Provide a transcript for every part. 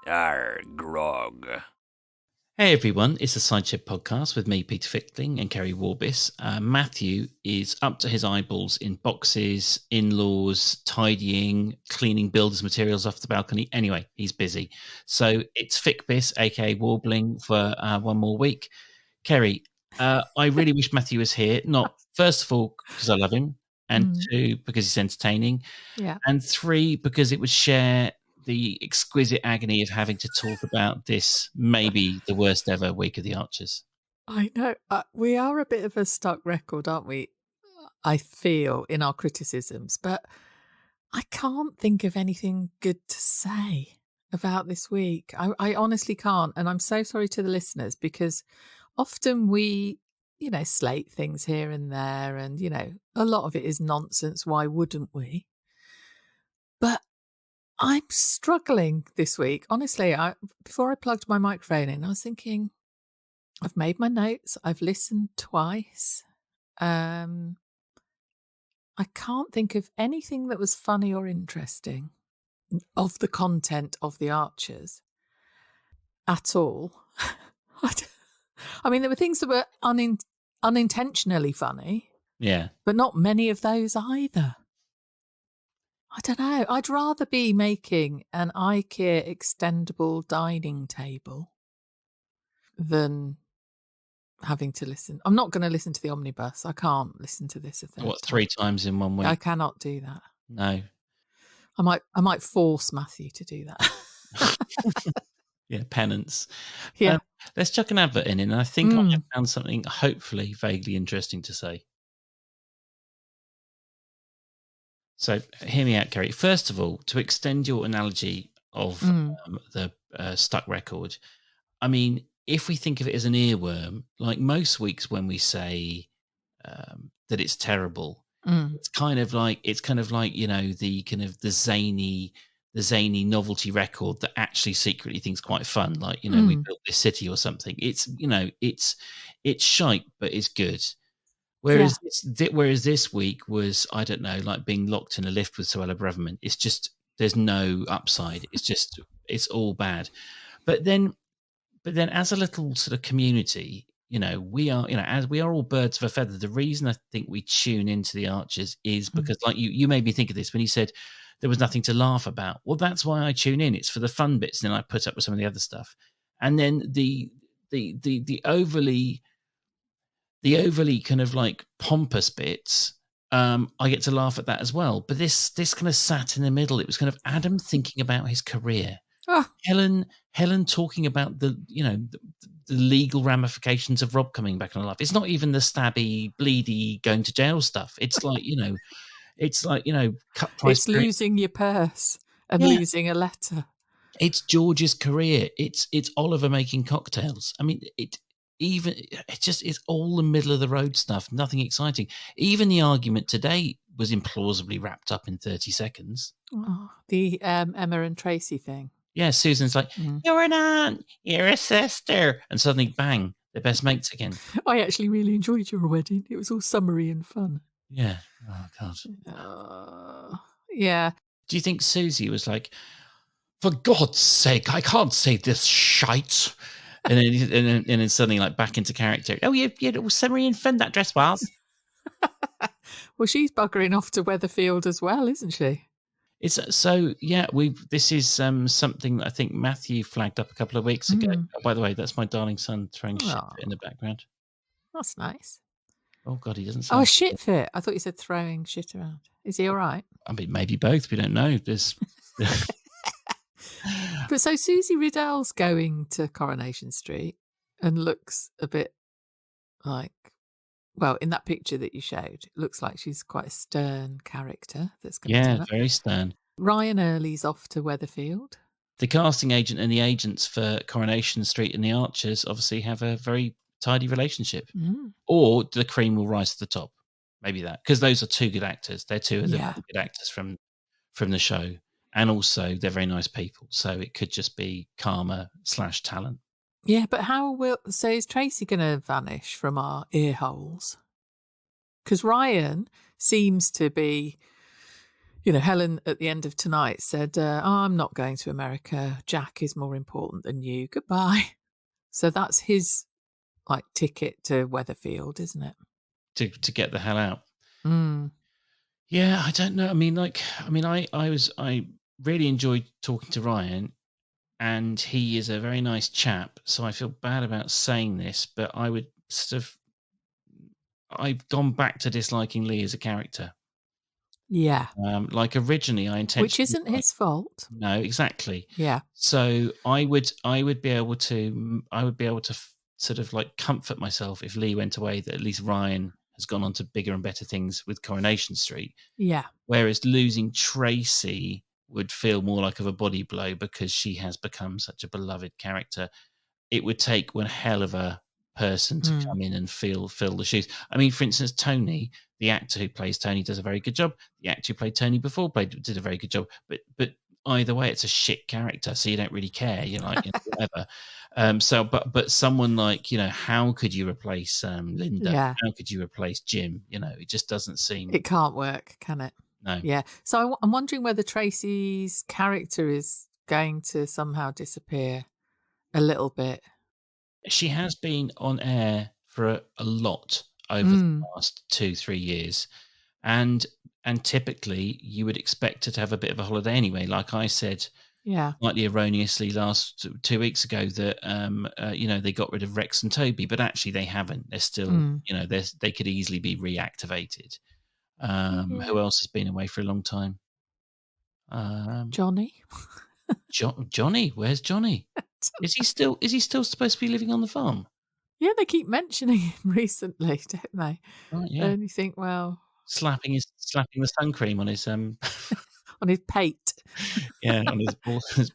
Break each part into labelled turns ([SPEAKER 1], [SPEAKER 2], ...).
[SPEAKER 1] Arr, grog.
[SPEAKER 2] Hey everyone, it's the Sideshow Podcast with me, Peter Fickling, and Keri Warbis. Matthew is up to his eyeballs in boxes, in-laws, tidying, cleaning builders' materials off the balcony. Anyway, he's busy. So it's Fickbis, aka Warbling, for one more week. Keri, I really wish Matthew was here. Not, first of all, because I love him, and two, because he's entertaining, and three, because it would share the exquisite agony of having to talk about this, maybe the worst ever week of the Archers.
[SPEAKER 3] I know. We are a bit of a stuck record, aren't we? I feel in our criticisms, but I can't think of anything good to say about this week. I honestly can't. And I'm so sorry to the listeners because often we, slate things here and there. And, a lot of it is nonsense. Why wouldn't we? But I'm struggling this week. Honestly, before I plugged my microphone in, I was thinking, I've made my notes. I've listened twice. I can't think of anything that was funny or interesting of the content of The Archers at all. I mean, there were things that were unintentionally funny.
[SPEAKER 2] Yeah.
[SPEAKER 3] But not many of those either. I don't know. I'd rather be making an IKEA extendable dining table than having to listen. I'm not going to listen to the omnibus. I can't listen to this a third time.
[SPEAKER 2] 3 times in 1 week?
[SPEAKER 3] I cannot do that.
[SPEAKER 2] No.
[SPEAKER 3] I might force Matthew to do that.
[SPEAKER 2] Yeah, penance.
[SPEAKER 3] Yeah.
[SPEAKER 2] Let's chuck an advert in, and I think I have found something hopefully vaguely interesting to say. So hear me out, Keri. First of all, to extend your analogy of the stuck record, I mean, if we think of it as an earworm, like most weeks when we say that it's terrible, it's kind of like the kind of the zany novelty record that actually secretly thinks quite fun, like we built this city or something. It's it's shite, but it's good. Whereas this week was, I don't know, like being locked in a lift with Suella Braverman. It's just, there's no upside. It's all bad. But then as a little sort of community, we are, as we are all birds of a feather. The reason I think we tune into the Archers is because, like you made me think of this when you said there was nothing to laugh about. Well, that's why I tune in. It's for the fun bits, and then I put up with some of the other stuff. And then the overly kind of like pompous bits, I get to laugh at that as well. But this kind of sat in the middle. It was kind of Adam thinking about his career, Helen talking about the legal ramifications of Rob coming back in her life. It's not even the stabby, bleedy, going to jail stuff. It's like cut price.
[SPEAKER 3] It's losing your purse and losing a letter.
[SPEAKER 2] It's George's career. It's Oliver making cocktails. I mean, it's all the middle of the road stuff, nothing exciting. Even the argument today was implausibly wrapped up in 30 seconds.
[SPEAKER 3] Oh, the Emma and Tracy thing.
[SPEAKER 2] Yeah, Susan's like, you're an aunt, you're a sister. And suddenly, bang, they're best mates again.
[SPEAKER 3] I actually really enjoyed your wedding. It was all summery and fun.
[SPEAKER 2] Yeah. Oh, God.
[SPEAKER 3] Yeah.
[SPEAKER 2] Do you think Susie was like, for God's sake, I can't say this shite? And then suddenly, like, back into character. Oh, you had all summery and fun, that dress was.
[SPEAKER 3] Well, she's buggering off to Weatherfield as well, isn't she?
[SPEAKER 2] It's so, yeah. This is something that I think Matthew flagged up a couple of weeks ago. Oh, by the way, that's my darling son throwing shit in the background.
[SPEAKER 3] That's nice.
[SPEAKER 2] Oh God, he doesn't.
[SPEAKER 3] Sound shit fit. I thought you said throwing shit around. Is he all right?
[SPEAKER 2] I mean, maybe both. We don't know. There's.
[SPEAKER 3] But so Susie Riddell's going to Coronation Street and looks a bit like, well, in that picture that you showed, it looks like she's quite a stern character.
[SPEAKER 2] Very stern.
[SPEAKER 3] Ryan Early's off to Weatherfield.
[SPEAKER 2] The casting agent and the agents for Coronation Street and the Archers obviously have a very tidy relationship. Or the cream will rise to the top. Maybe that, because those are two good actors. They're two of the good actors from the show. And also, they're very nice people. So it could just be karma / talent.
[SPEAKER 3] Yeah, but so is Tracy going to vanish from our ear holes? Because Ryan seems to be, Helen at the end of Tonight said, I'm not going to America. Jack is more important than you. Goodbye. So that's his ticket to Weatherfield, isn't it?
[SPEAKER 2] To get the hell out.
[SPEAKER 3] Mm.
[SPEAKER 2] Yeah, I don't know. I really enjoyed talking to Ryan, and he is a very nice chap. So I feel bad about saying this, but I would I've gone back to disliking Lee as a character.
[SPEAKER 3] Yeah.
[SPEAKER 2] Originally, I intentionally,
[SPEAKER 3] which isn't his fault.
[SPEAKER 2] No, exactly.
[SPEAKER 3] Yeah.
[SPEAKER 2] So I would be able to sort of comfort myself if Lee went away, that at least Ryan has gone on to bigger and better things with Coronation Street.
[SPEAKER 3] Yeah.
[SPEAKER 2] Whereas losing Tracy would feel more like of a body blow because she has become such a beloved character. It would take one hell of a person to come in and fill the shoes. I mean, for instance, Tony, the actor who plays Tony, does a very good job. The actor who played Tony before did a very good job. But either way, it's a shit character, so you don't really care. You're like, whatever. But someone like, how could you replace Linda?
[SPEAKER 3] Yeah.
[SPEAKER 2] How could you replace Jim? It just doesn't seem.
[SPEAKER 3] It can't work, can it?
[SPEAKER 2] No.
[SPEAKER 3] Yeah. So I'm wondering whether Tracy's character is going to somehow disappear a little bit.
[SPEAKER 2] She has been on air for a lot over the last 2-3 years, and typically you would expect her to have a bit of a holiday anyway. Like I said, slightly erroneously last 2 weeks ago that they got rid of Rex and Toby, but actually they haven't. They're still they could easily be reactivated. Who else has been away for a long time?
[SPEAKER 3] Johnny.
[SPEAKER 2] Johnny, where's Johnny? Is he still supposed to be living on the farm?
[SPEAKER 3] Yeah, they keep mentioning him recently, don't they?
[SPEAKER 2] Right, yeah.
[SPEAKER 3] And you think, well,
[SPEAKER 2] slapping the sun cream on his
[SPEAKER 3] on his pate.
[SPEAKER 2] Yeah, on his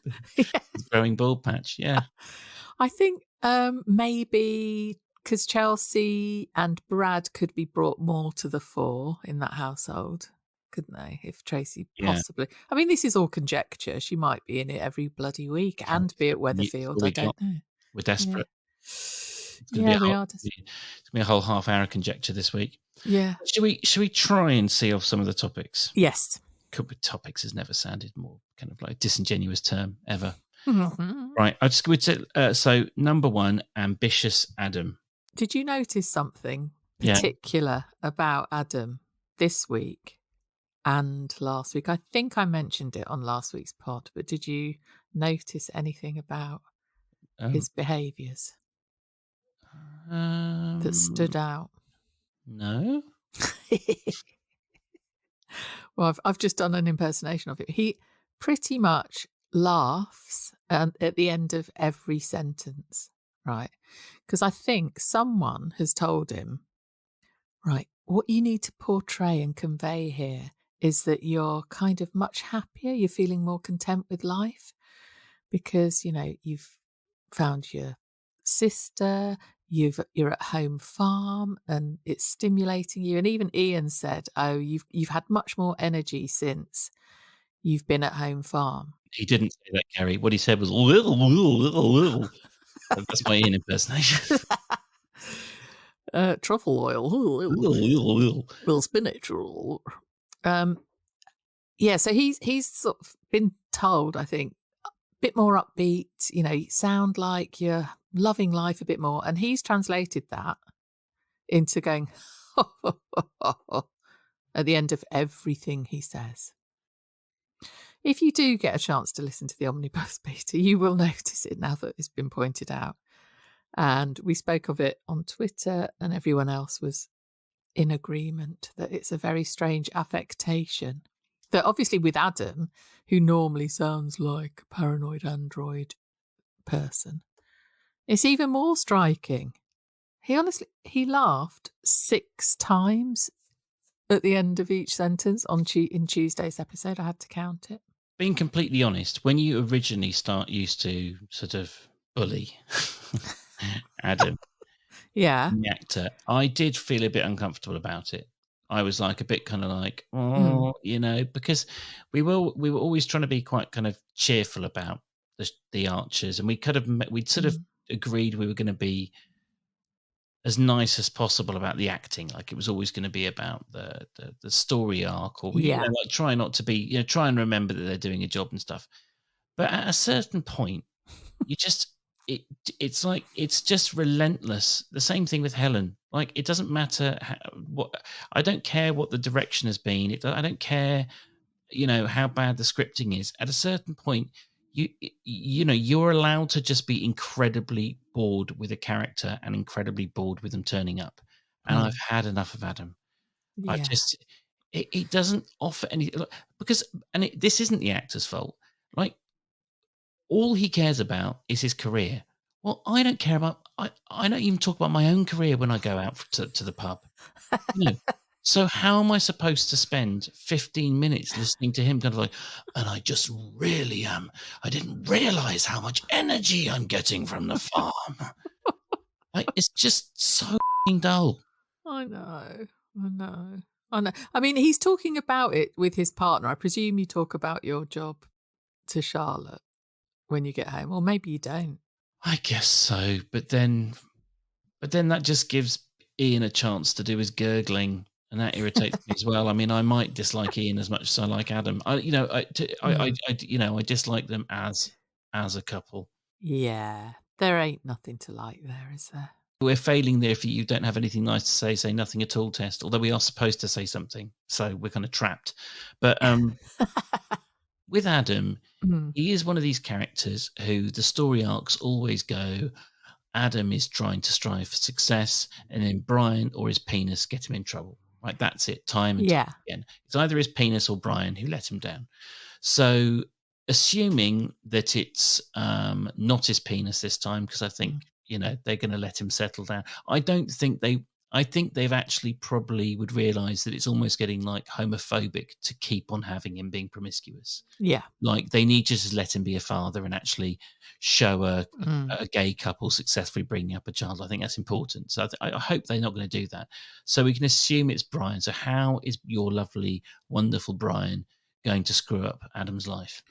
[SPEAKER 2] growing bald patch. Yeah.
[SPEAKER 3] I think maybe because Chelsea and Brad could be brought more to the fore in that household, couldn't they? If Tracy possibly, I mean, this is all conjecture. She might be in it every bloody week and be at Weatherfield. I don't know.
[SPEAKER 2] We're desperate.
[SPEAKER 3] Yeah, we are desperate.
[SPEAKER 2] It's gonna be a whole half-hour conjecture this week.
[SPEAKER 3] Yeah.
[SPEAKER 2] Should we try and see off some of the topics?
[SPEAKER 3] Yes.
[SPEAKER 2] Topics has never sounded more kind of like a disingenuous term ever. Right. I just would say so. Number 1, ambitious Adam.
[SPEAKER 3] Did you notice something particular about Adam this week and last week? I think I mentioned it on last week's pod, but did you notice anything about his behaviours that stood out?
[SPEAKER 2] No.
[SPEAKER 3] Well, I've just done an impersonation of it. He pretty much laughs at the end of every sentence, right? Because I think someone has told him, right, what you need to portray and convey here is that you're kind of much happier, you're feeling more content with life because, you've found your sister, you're at home farm and it's stimulating you. And even Ian said, oh, you've had much more energy since you've been at home farm.
[SPEAKER 2] He didn't say that, Kerry. What he said was that's my Ian impersonation.
[SPEAKER 3] Truffle oil. Well, spinach. So he's sort of been told, I think, a bit more upbeat, you sound like you're loving life a bit more. And he's translated that into going at the end of everything he says. If you do get a chance to listen to the Omnibus, Peter, you will notice it now that it's been pointed out. And we spoke of it on Twitter and everyone else was in agreement that it's a very strange affectation. That obviously with Adam, who normally sounds like a paranoid android person, it's even more striking. He laughed 6 times at the end of each sentence in Tuesday's episode. I had to count it.
[SPEAKER 2] Being completely honest, when you originally used to sort of bully Adam, the actor, I did feel a bit uncomfortable about it. I was like a bit kind of like, because we were always trying to be quite kind of cheerful about the Archers, and we'd sort of agreed we were going to be as nice as possible about the acting. Like it was always going to be about the story arc, or
[SPEAKER 3] Yeah.
[SPEAKER 2] like try not to be, try and remember that they're doing a job and stuff. But at a certain point, you just it's like it's just relentless. The same thing with Helen. Like it doesn't matter what, I don't care what the direction has been. I don't care, how bad the scripting is. At a certain point, you're allowed to just be incredibly bored with a character and incredibly bored with them turning up. And I've had enough of Adam. I
[SPEAKER 3] Yeah.
[SPEAKER 2] just it doesn't offer any, because this isn't the actor's fault. Like all he cares about is his career. Well, I don't care about. I don't even talk about my own career when I go out to the pub. So how am I supposed to spend 15 minutes listening to him kind of like, and I just really am. I didn't realize how much energy I'm getting from the farm. Like it's just so dull.
[SPEAKER 3] I know. I mean, he's talking about it with his partner. I presume you talk about your job to Charlotte when you get home, or maybe you don't.
[SPEAKER 2] I guess so, but then that just gives Ian a chance to do his gurgling, and that irritates me as well. I mean, I might dislike Ian as much as I like Adam. I dislike them as a couple.
[SPEAKER 3] Yeah, there ain't nothing to like there, is there?
[SPEAKER 2] We're failing there if you don't have anything nice to say nothing at all test, although we are supposed to say something, so we're kind of trapped. But with Adam, he is one of these characters who the story arcs always go, Adam is trying to strive for success, and then Brian or his penis get him in trouble. Right, that's it, time and time again. It's either his penis or Brian who let him down. So assuming that it's not his penis this time, because I think they're going to let him settle down. I think they've actually probably would realize that it's almost getting like homophobic to keep on having him being promiscuous.
[SPEAKER 3] Yeah.
[SPEAKER 2] Like they need to just let him be a father and actually show a gay couple successfully bringing up a child. I think that's important. So I hope they're not going to do that. So we can assume it's Brian. So how is your lovely, wonderful Brian going to screw up Adam's life?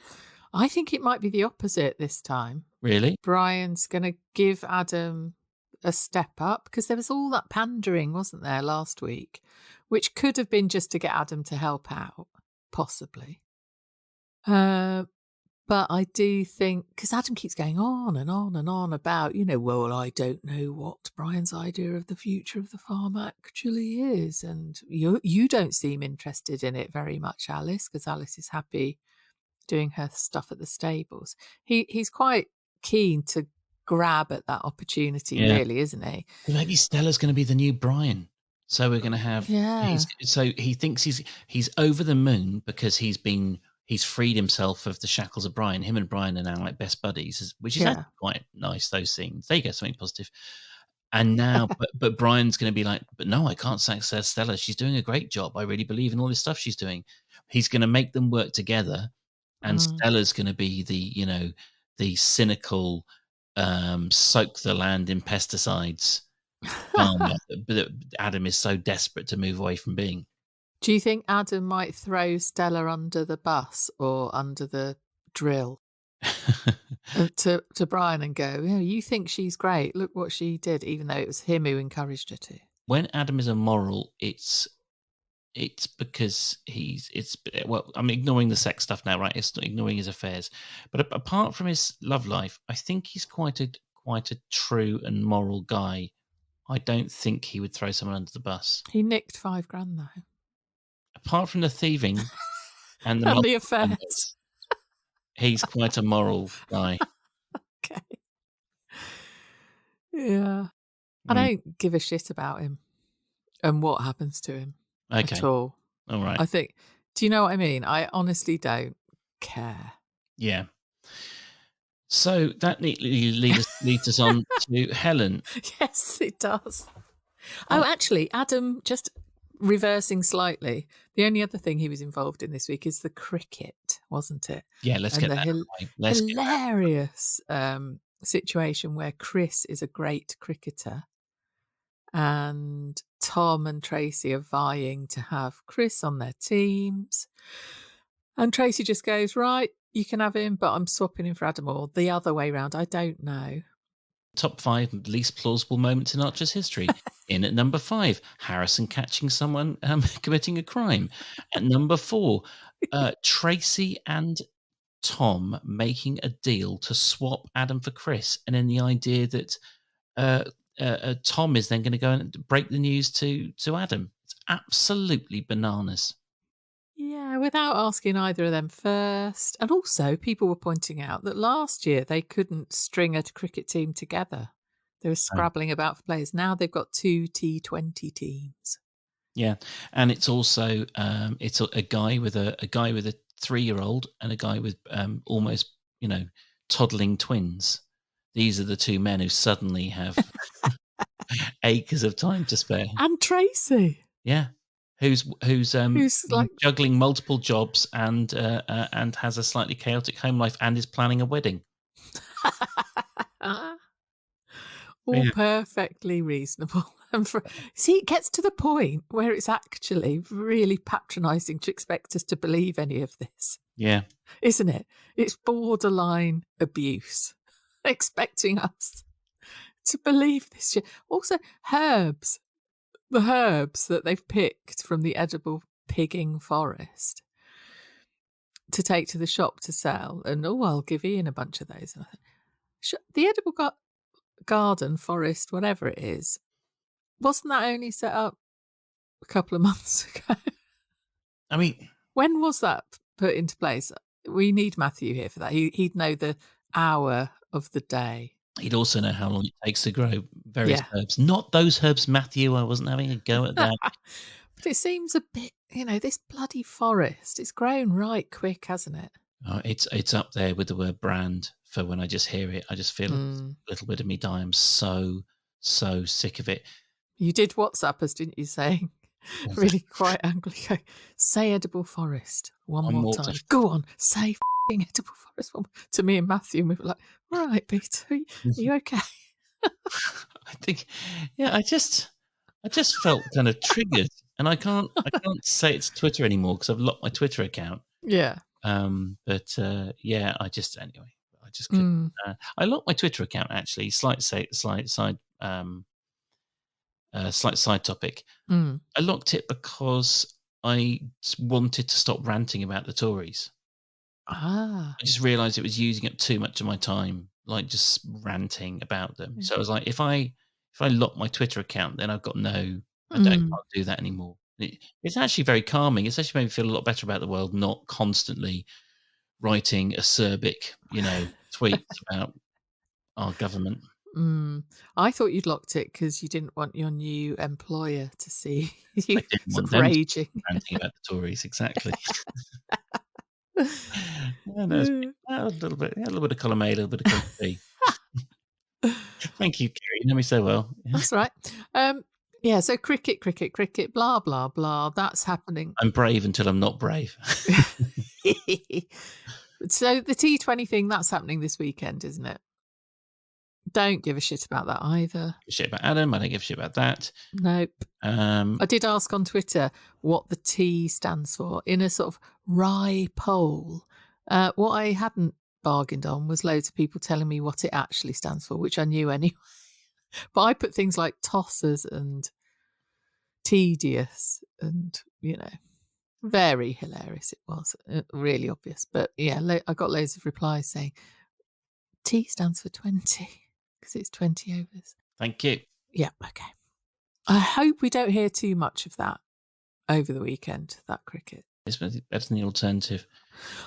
[SPEAKER 3] I think it might be the opposite this time.
[SPEAKER 2] Really?
[SPEAKER 3] Brian's going to give Adam a step up, because there was all that pandering, wasn't there, last week, which could have been just to get Adam to help out, possibly. But I do think, because Adam keeps going on and on and on about, well, I don't know what Brian's idea of the future of the farm actually is. And you don't seem interested in it very much, Alice, because Alice is happy doing her stuff at the stables. He's quite keen to grab at that opportunity, really, isn't he?
[SPEAKER 2] Well, maybe Stella's going to be the new Brian. So we're going to have, so he thinks he's over the moon because he's freed himself of the shackles of Brian. Him and Brian are now like best buddies, which is actually quite nice, those scenes. There you go, something positive. And now, but Brian's going to be like, but no, I can't success Stella. She's doing a great job. I really believe in all this stuff she's doing. He's going to make them work together. And Stella's going to be the cynical, soak the land in pesticides farmer that Adam is so desperate to move away from being.
[SPEAKER 3] Do you think Adam might throw Stella under the bus or under the drill to Brian and go, you think she's great, look what she did, even though it was him who encouraged her to?
[SPEAKER 2] When Adam is immoral, it's because I'm ignoring the sex stuff now, right? It's ignoring his affairs, but apart from his love life, I think he's quite a true and moral guy. I don't think he would throw someone under the bus.
[SPEAKER 3] He nicked $5,000 though.
[SPEAKER 2] Apart from the thieving and
[SPEAKER 3] the affairs,
[SPEAKER 2] he's quite a moral guy.
[SPEAKER 3] Okay. Yeah. I don't give a shit about him and what happens to him at all.
[SPEAKER 2] All right.
[SPEAKER 3] I think, do you know what I mean? I honestly don't care.
[SPEAKER 2] Yeah. So that neatly leads us on to Helen.
[SPEAKER 3] Yes, it does. Oh, actually, Adam, just reversing slightly, the only other thing he was involved in this week is the cricket, wasn't it?
[SPEAKER 2] Yeah, let's get that away.
[SPEAKER 3] Hilarious situation where Chris is a great cricketer and Tom and Tracy are vying to have Chris on their teams. And Tracy just goes, right, you can have him, but I'm swapping him for Adam, or the other way round. I don't know.
[SPEAKER 2] top 5 least plausible moments in Archer's history. In at number 5, Harrison catching someone committing a crime. At number 4, Tracy and Tom making a deal to swap Adam for Chris, and then the idea that Tom is then going to go and break the news to Adam. It's absolutely bananas.
[SPEAKER 3] Yeah, without asking either of them first. And also, people were pointing out that last year they couldn't string a cricket team together. They were scrabbling about for players. Now they've got 2 T20 teams.
[SPEAKER 2] Yeah, and it's also it's a guy with a 3-year-old and a guy with almost toddling twins. These are the 2 men who suddenly have acres of time to spare.
[SPEAKER 3] And Tracy,
[SPEAKER 2] yeah, who's
[SPEAKER 3] like
[SPEAKER 2] juggling multiple jobs and has a slightly chaotic home life and is planning a wedding.
[SPEAKER 3] all perfectly reasonable. And see, it gets to the point where it's actually really patronising to expect us to believe any of this.
[SPEAKER 2] Yeah,
[SPEAKER 3] isn't it? It's borderline abuse, expecting us to believe this shit. Also, the herbs that they've picked from the edible pigging forest to take to the shop to sell, and I'll give Ian a bunch of those. And I think, the edible garden, forest, whatever it is, wasn't that only set up a couple of months ago?
[SPEAKER 2] I mean,
[SPEAKER 3] when was that put into place? We need Matthew here for that. He'd know the hour of the day.
[SPEAKER 2] He'd also know how long it takes to grow various herbs. Not those herbs, Matthew. I wasn't having a go at that.
[SPEAKER 3] But it seems a bit, this bloody forest, it's grown right quick, hasn't it?
[SPEAKER 2] Oh, it's up there with the word brand for when I just hear it. I just feel a little bit of me die. I'm so sick of it.
[SPEAKER 3] You did WhatsApp us, didn't you, saying really quite angrily, say edible forest one more time. Go on, say edible forest one more. To me and Matthew, and we were like, all right, Peter, are you okay?
[SPEAKER 2] I think, I just felt kind of triggered, and I can't say it's Twitter anymore because I've locked my Twitter account.
[SPEAKER 3] Yeah.
[SPEAKER 2] I just couldn't. I locked my Twitter account actually. Slight side topic. I locked it because I wanted to stop ranting about the Tories. I just realised it was using up too much of my time, like just ranting about them. So I was like, if I lock my Twitter account, then I've got I can't do that anymore. It's actually very calming. It's actually made me feel a lot better about the world, not constantly writing acerbic, tweets about our government.
[SPEAKER 3] I thought you'd locked it because you didn't want your new employer to see you
[SPEAKER 2] raging about the Tories. Exactly. A little bit of column A, a little bit of column B. Thank you, Keri. You know me so well.
[SPEAKER 3] That's right. So cricket, blah, blah, blah. That's happening.
[SPEAKER 2] I'm brave until I'm not brave.
[SPEAKER 3] So the T20 thing, that's happening this weekend, isn't it? Don't give a shit about that either.
[SPEAKER 2] Give a shit about Adam. I don't give a shit about that.
[SPEAKER 3] Nope. I did ask on Twitter what the T stands for in a sort of wry poll. What I hadn't bargained on was loads of people telling me what it actually stands for, which I knew anyway. But I put things like tossers and tedious and, very hilarious it was. Really obvious. But I got loads of replies saying T stands for 20 because it's 20 overs.
[SPEAKER 2] Thank you.
[SPEAKER 3] Yeah, okay. I hope we don't hear too much of that over the weekend, that cricket.
[SPEAKER 2] It's better than the alternative.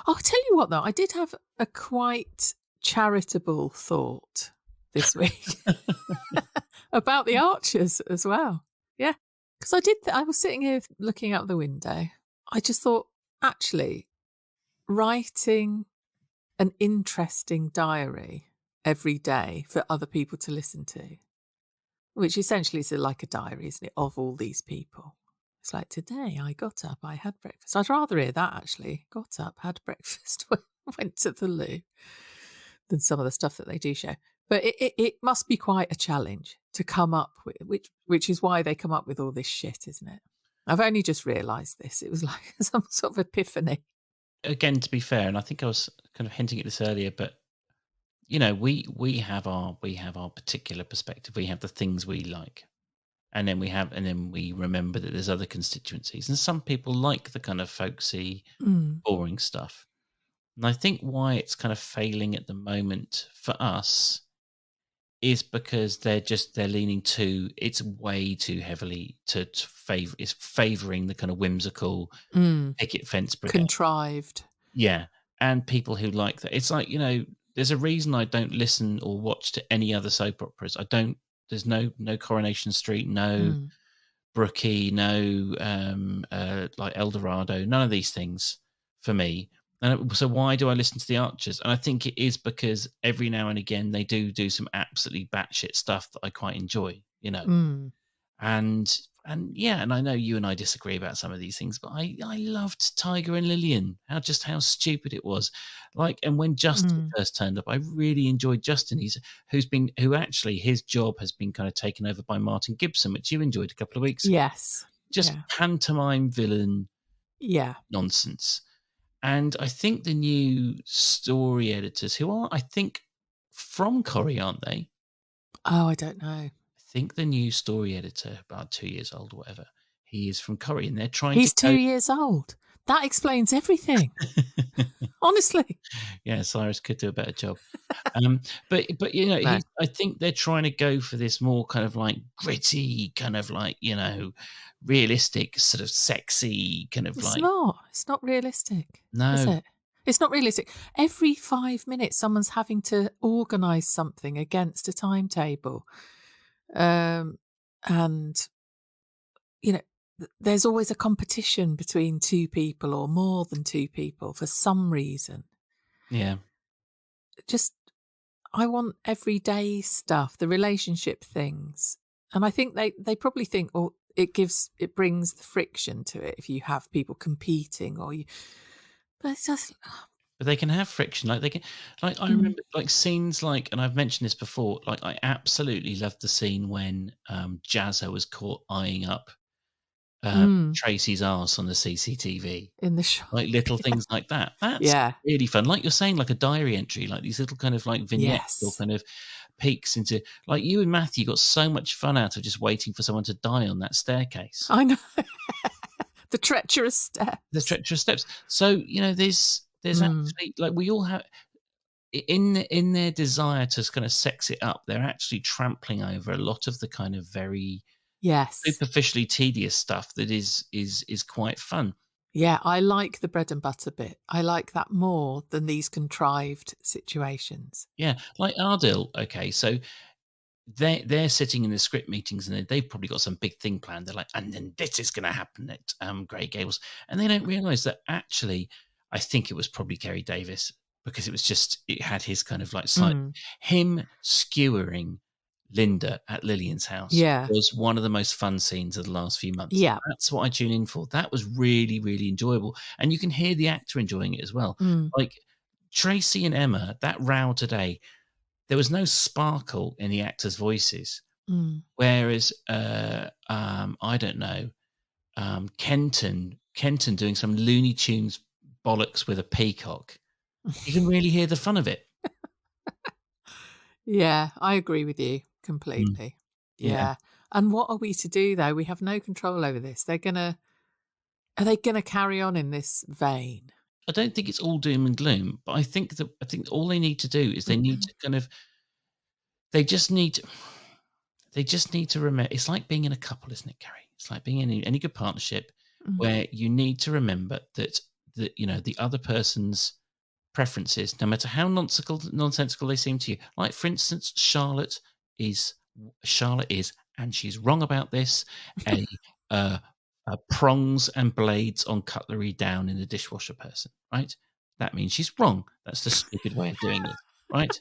[SPEAKER 3] I'll tell you what, though. I did have a quite charitable thought this week about the Archers as well. Yeah, because I was sitting here looking out the window. I just thought, actually, writing an interesting diary every day for other people to listen to, which essentially is like a diary, isn't it, of all these people. It's like, today I got up, I had breakfast. I'd rather hear that, actually. Got up, had breakfast, went to the loo, than some of the stuff that they do show. But it must be quite a challenge to come up with, which is why they come up with all this shit, isn't it? I've only just realised this. It was like some sort of epiphany.
[SPEAKER 2] Again, to be fair, and I think I was kind of hinting at this earlier, but you know, we have our particular perspective. We have the things we like. And then we remember that there's other constituencies. And some people like the kind of folksy,
[SPEAKER 3] Mm.
[SPEAKER 2] boring stuff. And I think why it's kind of failing at the moment for us is because they're leaning it's way too heavily to favor, it's favoring the kind of whimsical picket fence brigade.
[SPEAKER 3] Contrived.
[SPEAKER 2] Yeah. And people who like that. It's like, you know, there's a reason I don't listen or watch to any other soap operas. There's no Coronation Street, no Brookie, no like El Dorado, none of these things for me. And so why do I listen to the Archers? And I think it is because every now and again they do some absolutely batshit stuff that I quite enjoy, you know. And yeah, and I know you and I disagree about some of these things, but I loved Tiger and Lillian. How stupid it was. Like, and when Justin first turned up, I really enjoyed Justin. Who actually his job has been kind of taken over by Martin Gibson, which you enjoyed a couple of weeks ago.
[SPEAKER 3] Yes.
[SPEAKER 2] Just pantomime villain nonsense. And I think the new story editors, who are, I think, from Corrie, aren't they?
[SPEAKER 3] Oh, I don't know.
[SPEAKER 2] I think the new story editor, about 2 years old or whatever, he is from Corrie, and they're trying
[SPEAKER 3] He's 2 years old. That explains everything. Honestly.
[SPEAKER 2] Yeah, Cyrus could do a better job. But you know,
[SPEAKER 3] No.
[SPEAKER 2] I think they're trying to go for this more kind of like gritty, kind of like, you know, realistic, sort of sexy kind of
[SPEAKER 3] It's not realistic.
[SPEAKER 2] No.
[SPEAKER 3] Is it? It's not realistic. Every 5 minutes, someone's having to organise something against a timetable. And, you know, there's always a competition between two people or more than two people for some reason.
[SPEAKER 2] Yeah.
[SPEAKER 3] I want everyday stuff, the relationship things. And I think they probably think, oh, it brings the friction to it if you have people competing but it's just.
[SPEAKER 2] But they can have friction. Like they can, like I remember like scenes like, and I've mentioned this before, like I absolutely loved the scene when Jazza was caught eyeing up Tracy's arse on the CCTV.
[SPEAKER 3] In the shop.
[SPEAKER 2] Like little things like that. That's really fun. Like you're saying, like a diary entry, like these little kind of like vignettes or kind of peeks into, like you and Matthew got so much fun out of just waiting for someone to die on that staircase.
[SPEAKER 3] I know. The treacherous steps.
[SPEAKER 2] So, you know, there's actually, like, we all have, in their desire to kind of sex it up, they're actually trampling over a lot of the kind of very superficially tedious stuff that is quite fun.
[SPEAKER 3] Yeah, I like the bread and butter bit. I like that more than these contrived situations.
[SPEAKER 2] Yeah, like Ardil. Okay, so they're sitting in the script meetings and they've probably got some big thing planned. They're like, and then this is going to happen at Grey Gables, and they don't realise that actually, I think it was probably Kerry Davis, because it had his kind of like him skewering Linda at Lillian's house was one of the most fun scenes of the last few months.
[SPEAKER 3] Yeah.
[SPEAKER 2] That's what I tune in for. That was really, really enjoyable. And you can hear the actor enjoying it as well. Like Tracy and Emma, that row today, there was no sparkle in the actors' voices. Whereas, I don't know, Kenton doing some Looney Tunes bollocks with a peacock, you can really hear the fun of it.
[SPEAKER 3] Yeah, I agree with you completely. Yeah. And what are we to do though? We have no control over this. Are they gonna carry on in this vein?
[SPEAKER 2] I don't think it's all doom and gloom, but I think all they need to do is they need to kind of, they just need to remember, it's like being in a couple, isn't it, Keri? It's like being in any good partnership where you need to remember that you know, the other person's preferences, no matter how nonsensical they seem to you. Like, for instance, Charlotte is, and she's wrong about this, a prongs and blades on cutlery down in the dishwasher person, right? That means she's wrong. That's the stupid way of doing it, right?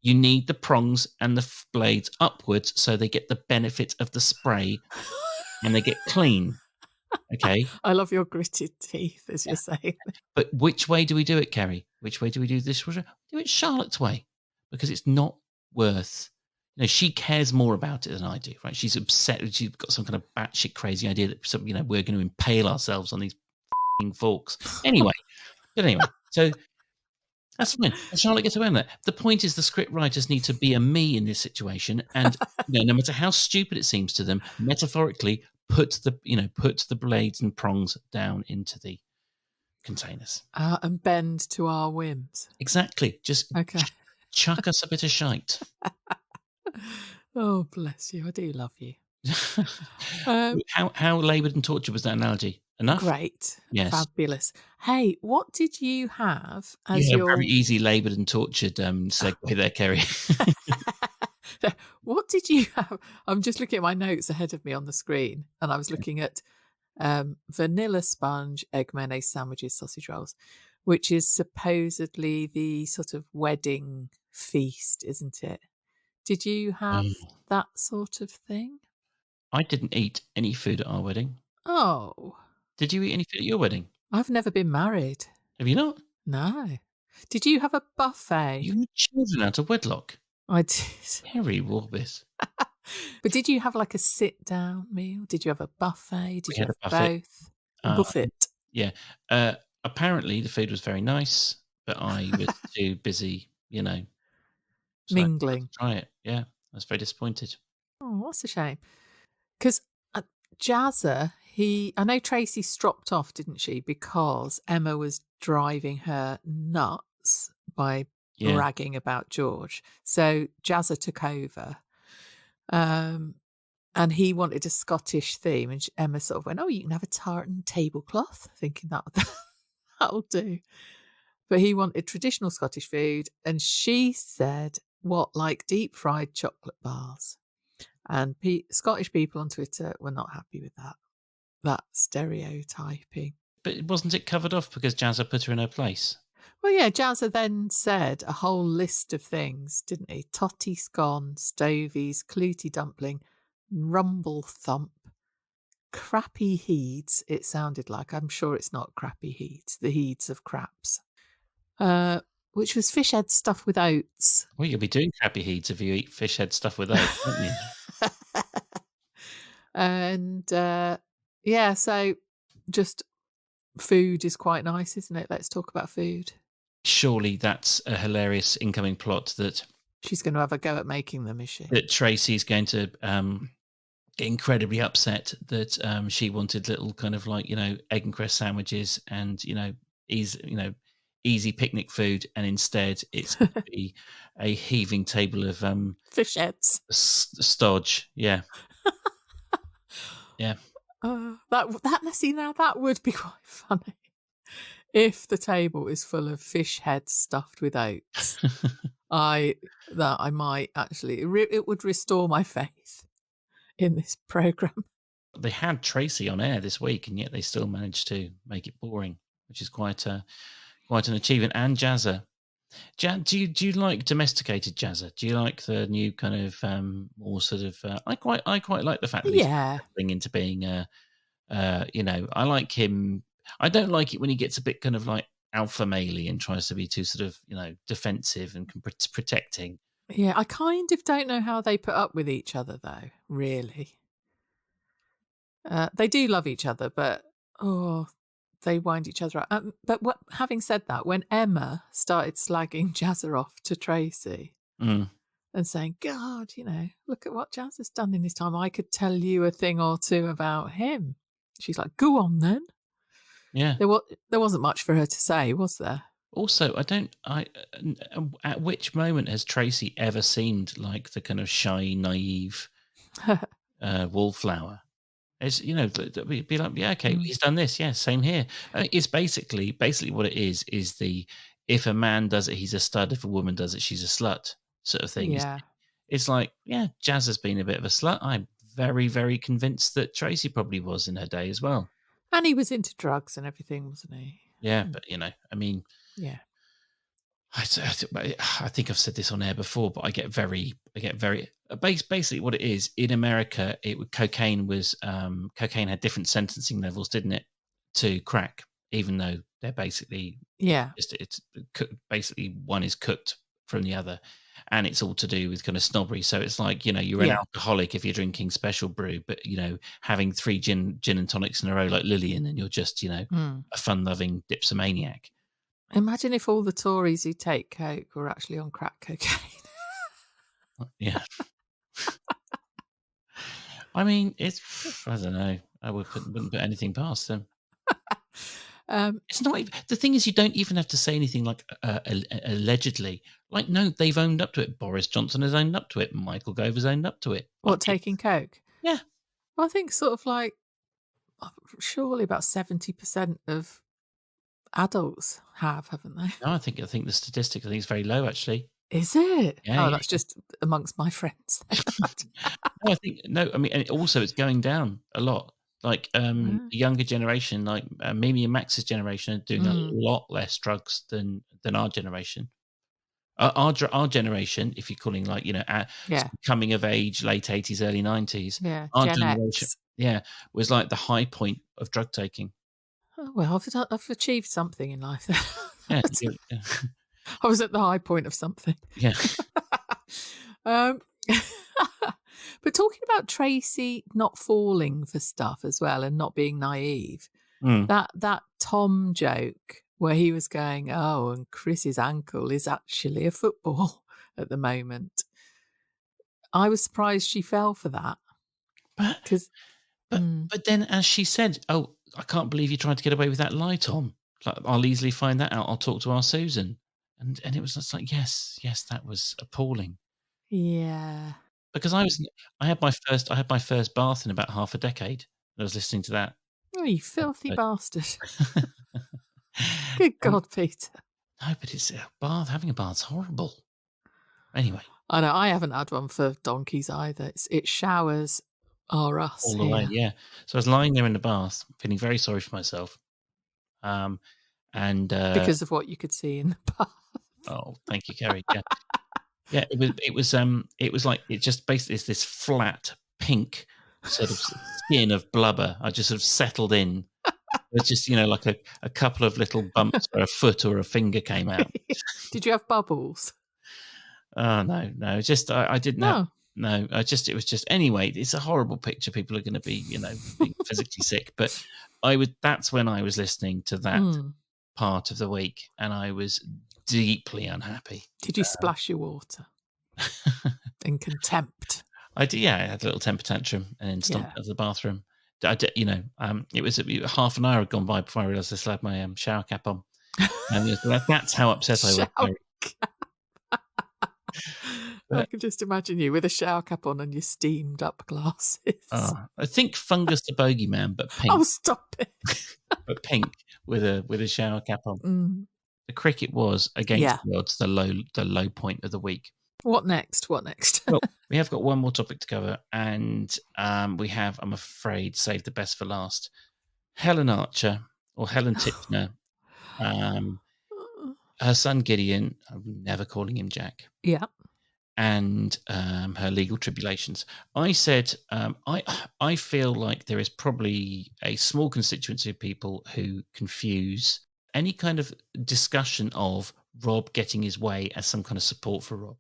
[SPEAKER 2] You need the prongs and the blades upwards so they get the benefit of the spray and they get clean. Okay.
[SPEAKER 3] I love your gritted teeth, as you're saying.
[SPEAKER 2] But which way do we do it, Keri? Which way do we do this? Do it Charlotte's way, because it's not worth. You know, she cares more about it than I do, right? She's upset. She's got some kind of batshit crazy idea that we're going to impale ourselves on these forks. Anyway, so That's fine. Charlotte gets away with that. The point is, the script writers need to be a me in this situation, and no matter how stupid it seems to them, metaphorically put the blades and prongs down into the containers.
[SPEAKER 3] And bend to our whims.
[SPEAKER 2] Exactly. Just
[SPEAKER 3] Okay.
[SPEAKER 2] chuck us a bit of shite.
[SPEAKER 3] Oh, bless you. I do love you.
[SPEAKER 2] How laboured and tortured was that analogy? Enough?
[SPEAKER 3] Great.
[SPEAKER 2] Yes.
[SPEAKER 3] Fabulous. Hey, what did you have as
[SPEAKER 2] Yeah,
[SPEAKER 3] your...
[SPEAKER 2] very easy laboured and tortured segue there, Keri.
[SPEAKER 3] What did you have? I'm just looking at my notes ahead of me on the screen, and I was looking at vanilla sponge, egg mayonnaise sandwiches, sausage rolls, which is supposedly the sort of wedding feast, isn't it? Did you have that sort of thing?
[SPEAKER 2] I didn't eat any food at our wedding.
[SPEAKER 3] Oh.
[SPEAKER 2] Did you eat any food at your wedding?
[SPEAKER 3] I've never been married.
[SPEAKER 2] Have you not?
[SPEAKER 3] No. Did you have a buffet?
[SPEAKER 2] You had children out of wedlock.
[SPEAKER 3] I did.
[SPEAKER 2] Keri Warbis.
[SPEAKER 3] But did you have like a sit-down meal? Did you have a buffet? Did
[SPEAKER 2] We
[SPEAKER 3] you
[SPEAKER 2] had
[SPEAKER 3] have
[SPEAKER 2] a buffet.
[SPEAKER 3] both? A buffet.
[SPEAKER 2] Yeah. Apparently the food was very nice, but I was too busy,
[SPEAKER 3] Mingling.
[SPEAKER 2] to try it. Yeah. I was very disappointed.
[SPEAKER 3] Oh, that's a shame. Because Jazza, I know Tracy stropped off, didn't she? Because Emma was driving her nuts by bragging about George. So Jazza took over. And he wanted a Scottish theme. And Emma sort of went, oh, you can have a tartan tablecloth, thinking that'll do. But he wanted traditional Scottish food. And she said, what, like deep fried chocolate bars? And Scottish people on Twitter were not happy with that stereotyping.
[SPEAKER 2] But wasn't it covered off because Jazza put her in her place?
[SPEAKER 3] Well, yeah, Jazza then said a whole list of things, didn't he? Totty scone, stovies, clooty dumpling, rumble thump, crappy heeds, it sounded like. I'm sure it's not crappy heeds, the heeds of craps. Which was fish head stuffed with oats.
[SPEAKER 2] Well, you'll be doing crappy heeds if you eat fish head stuffed with oats, won't you?
[SPEAKER 3] And yeah, so just food is quite nice, isn't it? Let's talk about food.
[SPEAKER 2] Surely that's a hilarious incoming plot that
[SPEAKER 3] she's going to have a go at making them, is she? That
[SPEAKER 2] Tracy's going to get incredibly upset that she wanted little kind of like, egg and cress sandwiches and, easy picnic food, and instead it's going to be a heaving table of
[SPEAKER 3] fish heads.
[SPEAKER 2] Stodge, yeah. Yeah.
[SPEAKER 3] That would be quite funny if the table is full of fish heads stuffed with oats. I might actually, it would restore my faith in this program.
[SPEAKER 2] They had Tracy on air this week, and yet they still managed to make it boring, which is quite an achievement. And Jazza, do you like domesticated Jazza? Do you like the new kind of more sort of? I quite like the fact that he's going into being I like him. I don't like it when he gets a bit kind of like alpha male and tries to be too sort of defensive and protecting.
[SPEAKER 3] Yeah, I kind of don't know how they put up with each other though. Really, they do love each other, but they wind each other up. But having said that, when Emma started slagging Jazza off to Tracy and saying, God, look at what Jazza's done in his time. I could tell you a thing or two about him. She's like, go on then.
[SPEAKER 2] Yeah.
[SPEAKER 3] There wasn't much for her to say, was there?
[SPEAKER 2] Also, at which moment has Tracy ever seemed like the kind of shy, naive wallflower? It's, be like, yeah, okay, he's done this. Yeah, same here. It's basically what it is if a man does it, he's a stud. If a woman does it, she's a slut sort of thing.
[SPEAKER 3] Yeah.
[SPEAKER 2] It's like, yeah, Jazz has been a bit of a slut. I'm very, very convinced that Tracy probably was in her day as well.
[SPEAKER 3] And he was into drugs and everything, wasn't he?
[SPEAKER 2] Yeah, but, I mean...
[SPEAKER 3] Yeah.
[SPEAKER 2] I think I've said this on air before, but I get very... Basically what it is, in America, cocaine had different sentencing levels, didn't it, to crack, even though they're basically...
[SPEAKER 3] Yeah.
[SPEAKER 2] It's basically one is cooked from the other. And it's all to do with kind of snobbery. So it's like, you're an alcoholic if you're drinking special brew, but, having 3 gin and tonics in a row like Lillian, and you're just, a fun-loving dipsomaniac.
[SPEAKER 3] Imagine if all the Tories who take coke were actually on crack cocaine.
[SPEAKER 2] Yeah. I mean, I don't know. I wouldn't put anything past them. It's not even, the thing is, you don't even have to say anything like allegedly. Like, no, they've owned up to it. Boris Johnson has owned up to it. Michael Gove has owned up to it.
[SPEAKER 3] What, taking coke?
[SPEAKER 2] Yeah.
[SPEAKER 3] Well, I think sort of like, surely about 70% of adults haven't they?
[SPEAKER 2] No, I think the statistic, I think it's very low, actually.
[SPEAKER 3] Is it?
[SPEAKER 2] Yeah,
[SPEAKER 3] That's just amongst my friends.
[SPEAKER 2] No, I mean, and also it's going down a lot. Like, the younger generation, like Mimi and Max's generation, are doing a lot less drugs than our generation. Our generation, if you're calling, like, coming of age, late 80s, early 90s, our
[SPEAKER 3] Gen
[SPEAKER 2] generation,
[SPEAKER 3] X.
[SPEAKER 2] was like the high point of drug taking.
[SPEAKER 3] Oh, well, I've achieved something in life.
[SPEAKER 2] Yeah,
[SPEAKER 3] I was at the high point of something.
[SPEAKER 2] Yeah.
[SPEAKER 3] But talking about Tracy not falling for stuff as well and not being naive, that Tom joke where he was going, oh, and Chris's ankle is actually a football at the moment. I was surprised she fell for that.
[SPEAKER 2] But then, as she said, oh, I can't believe you tried to get away with that lie, Tom. Like, I'll easily find that out. I'll talk to our Susan. And it was just like, yes, that was appalling.
[SPEAKER 3] Yeah.
[SPEAKER 2] Because I had my first bath in about half a decade. I was listening to that.
[SPEAKER 3] Oh, you filthy bastard. Good God, Peter.
[SPEAKER 2] No, but it's having a bath's horrible. Anyway.
[SPEAKER 3] I know, I haven't had one for donkeys either. It showers are us
[SPEAKER 2] all the way, yeah. So I was lying there in the bath, feeling very sorry for myself. And
[SPEAKER 3] because of what you could see in the bath.
[SPEAKER 2] Oh, thank you, Keri. Yeah. Yeah, it was like, it just basically is this flat pink sort of skin of blubber. I just sort of settled in. It's just, like a couple of little bumps where a foot or a finger came out.
[SPEAKER 3] Did you have bubbles?
[SPEAKER 2] Oh, no. Just I didn't have. No, it was just, anyway, it's a horrible picture. People are going to be, being physically sick. But that's when I was listening to that part of the week, and I was deeply unhappy.
[SPEAKER 3] Did you splash your water in contempt?
[SPEAKER 2] I did, yeah. I had a little temper tantrum and then stomped out of the bathroom. I did, it was half an hour had gone by before I realised I still had my shower cap on. And that's how upset I was.
[SPEAKER 3] I can just imagine you with a shower cap on and your steamed up glasses.
[SPEAKER 2] I think Fungus the Bogeyman, but pink.
[SPEAKER 3] Oh, stop it!
[SPEAKER 2] But pink with a shower cap on. The cricket was, against the odds, the low point of the week.
[SPEAKER 3] What next?
[SPEAKER 2] Well, we have got one more topic to cover, and we have, I'm afraid, saved the best for last. Helen Archer, or Helen Titchener, her son Gideon, I'm never calling him Jack.
[SPEAKER 3] Yeah.
[SPEAKER 2] And her legal tribulations. I said, I feel like there is probably a small constituency of people who confuse any kind of discussion of Rob getting his way as some kind of support for Rob.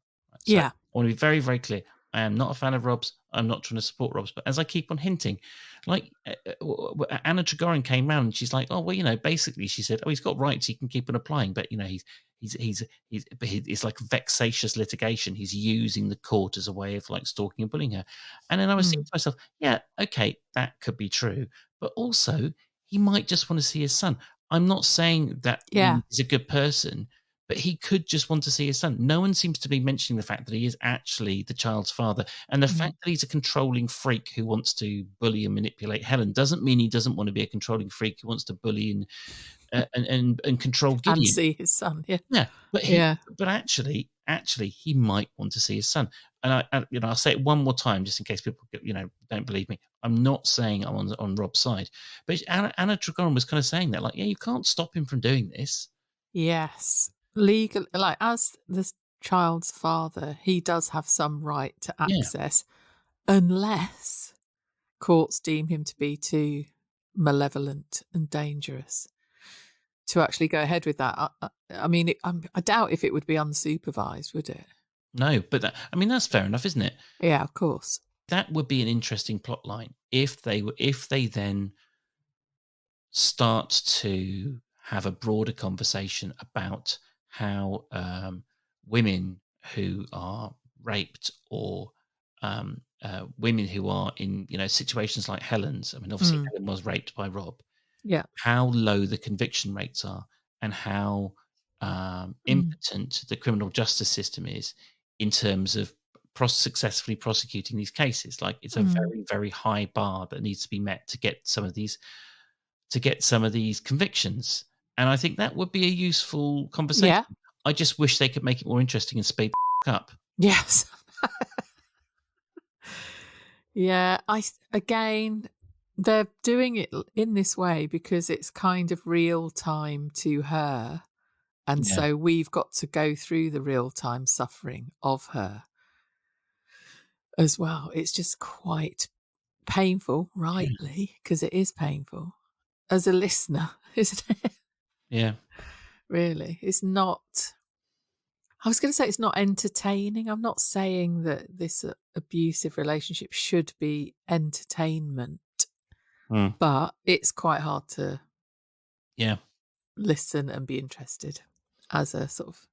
[SPEAKER 2] So I want to be very, very clear. I am not a fan of Rob's. I'm not trying to support Rob's. But as I keep on hinting, like Anna Trigorin came round and she's like, oh, well, basically she said, oh, he's got rights. He can keep on applying. But, it's like vexatious litigation. He's using the court as a way of like stalking and bullying her. And then I was thinking to myself, yeah, okay, that could be true. But also he might just want to see his son. I'm not saying that he's a good person, but he could just want to see his son. No one seems to be mentioning the fact that he is actually the child's father. And the fact that he's a controlling freak who wants to bully and manipulate Helen doesn't mean he doesn't want to be a controlling freak who wants to bully and control Gideon.
[SPEAKER 3] And see his son,
[SPEAKER 2] Yeah. But actually, he might want to see his son. And I'll say it one more time, just in case people, don't believe me. I'm not saying I'm on Rob's side, but Anna Trigorin was kind of saying that, like, yeah, you can't stop him from doing this.
[SPEAKER 3] Yes, legal, like as the child's father, he does have some right to access, unless courts deem him to be too malevolent and dangerous to actually go ahead with that. I mean, I doubt if it would be unsupervised, would it?
[SPEAKER 2] No, but that's fair enough, isn't it?
[SPEAKER 3] Yeah, of course.
[SPEAKER 2] That would be an interesting plot line if they then start to have a broader conversation about how women who are raped or women who are in situations like Helen's. I mean, obviously Helen was raped by Rob.
[SPEAKER 3] Yeah.
[SPEAKER 2] How low the conviction rates are, and how impotent the criminal justice system is in terms of successfully prosecuting these cases. Like, it's a very, very high bar that needs to be met to get some of these convictions. And I think that would be a useful conversation.
[SPEAKER 3] Yeah.
[SPEAKER 2] I just wish they could make it more interesting and speed up.
[SPEAKER 3] Yes. Yeah. Again, they're doing it in this way because it's kind of real time to her. And so we've got to go through the real time suffering of her as well. It's just quite painful, rightly, because it is painful as a listener, isn't it?
[SPEAKER 2] Yeah.
[SPEAKER 3] Really. It's not. I was going to say it's not entertaining. I'm not saying that this abusive relationship should be entertainment, but it's quite hard to listen and be interested as a sort of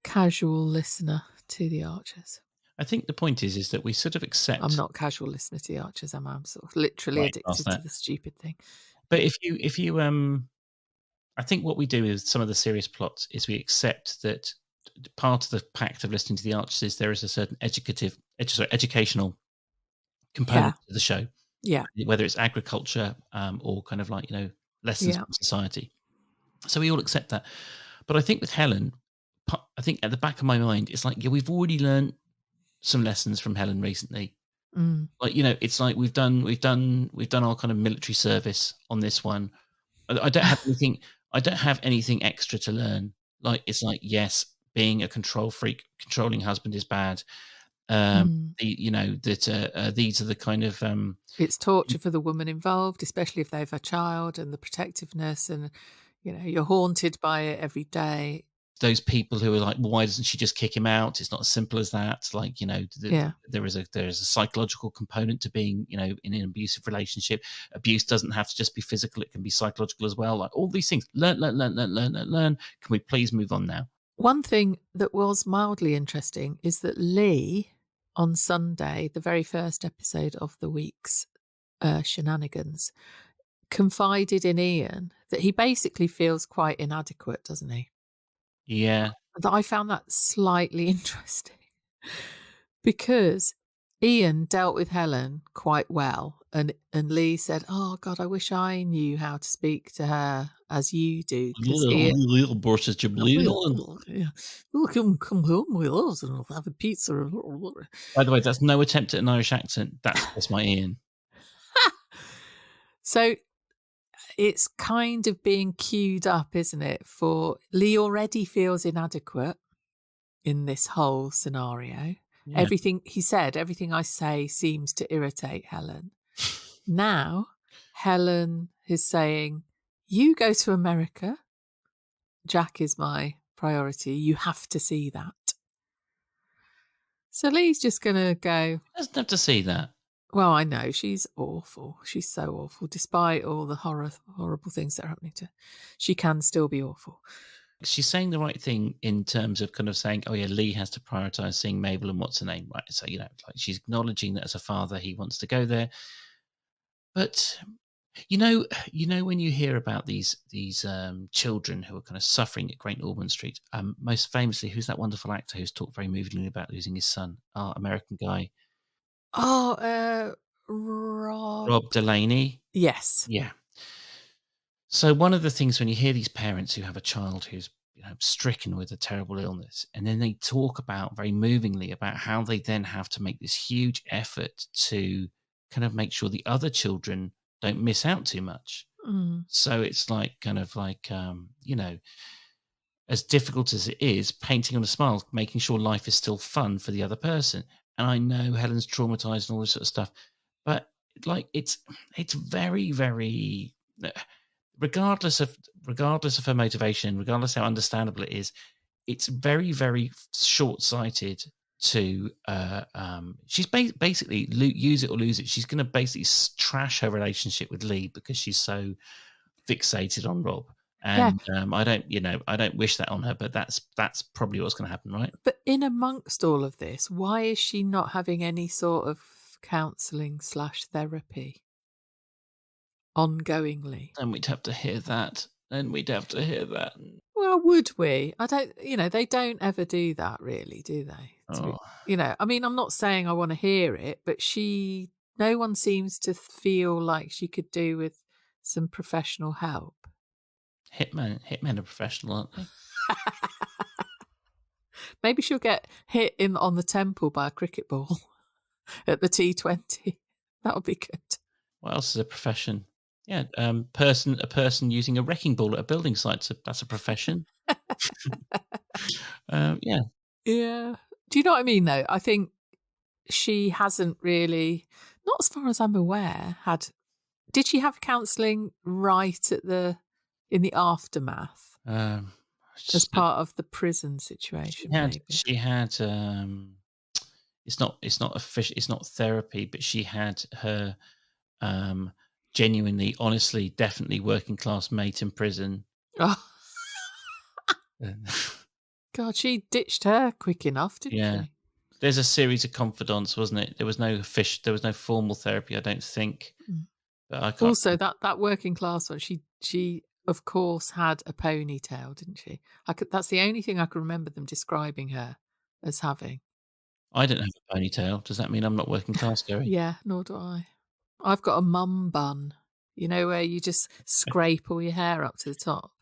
[SPEAKER 3] casual listener to the Archers.
[SPEAKER 2] I think the point is that we sort of accept.
[SPEAKER 3] I'm not a casual listener to the Archers, am I? I'm sort of literally addicted to the stupid thing.
[SPEAKER 2] But if you I think what we do with some of the serious plots is we accept that part of the pact of listening to the Archers is there is a certain educational component to the show.
[SPEAKER 3] Yeah.
[SPEAKER 2] Whether it's agriculture or kind of like, lessons from society. So we all accept that. But I think with Helen, I think at the back of my mind, it's like, we've already learned some lessons from Helen recently. Like, it's like we've done our kind of military service on this one. I don't have anything. I don't have anything extra to learn. Like, it's like, yes, being a control freak, controlling husband is bad. These are the kind of
[SPEAKER 3] it's torture for the woman involved, especially if they have a child, and the protectiveness, and you're haunted by it every day.
[SPEAKER 2] Those people who are like, well, why doesn't she just kick him out? It's not as simple as that. Like, there is a psychological component to being, in an abusive relationship. Abuse doesn't have to just be physical; it can be psychological as well. Like, all these things. Learn. Can we please move on now?
[SPEAKER 3] One thing that was mildly interesting is that Lee, on Sunday, the very first episode of the week's shenanigans, confided in Ian that he basically feels quite inadequate, doesn't he?
[SPEAKER 2] Yeah.
[SPEAKER 3] I found that slightly interesting because Ian dealt with Helen quite well, and Lee said, "Oh God, I wish I knew how to speak to her as you do."
[SPEAKER 2] We'll
[SPEAKER 3] come home with us and we'll have a pizza.
[SPEAKER 2] By the way, that's no attempt at an Irish accent. That's just my Ian.
[SPEAKER 3] So it's kind of being queued up, isn't it? For Lee already feels inadequate in this whole scenario. Yeah. Everything I say seems to irritate Helen. Now, Helen is saying, you go to America. Jack is my priority. You have to see that. So Lee's just going to go.
[SPEAKER 2] Doesn't have to see that.
[SPEAKER 3] Well, I know she's awful. She's so awful. Despite all the horrible things that are happening to her, she can still be awful.
[SPEAKER 2] She's saying the right thing in terms of kind of saying, oh yeah, Lee has to prioritize seeing Mabel and what's her name, right? So, like, she's acknowledging that as a father, he wants to go there. But when you hear about these children who are kind of suffering at Great Northern Street, most famously, who's that wonderful actor who's talked very movingly about losing his son? Our American guy.
[SPEAKER 3] Oh,
[SPEAKER 2] Rob Delaney.
[SPEAKER 3] Yes.
[SPEAKER 2] Yeah. So one of the things when you hear these parents who have a child who's stricken with a terrible illness, and then they talk about very movingly about how they then have to make this huge effort to kind of make sure the other children don't miss out too much. So it's like kind of like as difficult as it is, painting on a smile, making sure life is still fun for the other person. And I know Helen's traumatized and all this sort of stuff, but like it's very, very, regardless of her motivation, regardless how understandable it is, it's very, very short-sighted to she's basically use it or lose it. She's going to basically trash her relationship with Lee because she's so fixated on Rob. And I don't wish that on her, but that's probably what's going to happen, right?
[SPEAKER 3] But in amongst all of this, why is she not having any sort of counselling / therapy ongoingly?
[SPEAKER 2] Then we'd have to hear that.
[SPEAKER 3] Well, would we? I don't, they don't ever do that really, do they?
[SPEAKER 2] Oh,
[SPEAKER 3] I mean, I'm not saying I want to hear it, but no one seems to feel like she could do with some professional help.
[SPEAKER 2] hitmen are professional, aren't they?
[SPEAKER 3] Maybe she'll get hit on the temple by a cricket ball at the T20. That would be good.
[SPEAKER 2] What else is a profession? Yeah, a person using a wrecking ball at a building site. So that's a profession. Yeah.
[SPEAKER 3] Yeah. Do you know what I mean, though? I think she hasn't really, not as far as I'm aware, did she have counselling right in the aftermath as part of the prison situation?
[SPEAKER 2] She had it's not official, it's not therapy, but she had her genuinely, honestly, definitely working class mate in prison.
[SPEAKER 3] Oh. God, she ditched her quick enough, didn't she?
[SPEAKER 2] There's a series of confidants, wasn't it? There was no formal therapy, I don't think. But I can't.
[SPEAKER 3] Also, that working class one, she of course had a ponytail, didn't she? That's the only thing I can remember them describing her as having.
[SPEAKER 2] I don't have a ponytail. Does that mean I'm not working class, Keri?
[SPEAKER 3] Yeah, nor do I. I've got a mum bun, where you just scrape all your hair up to the top.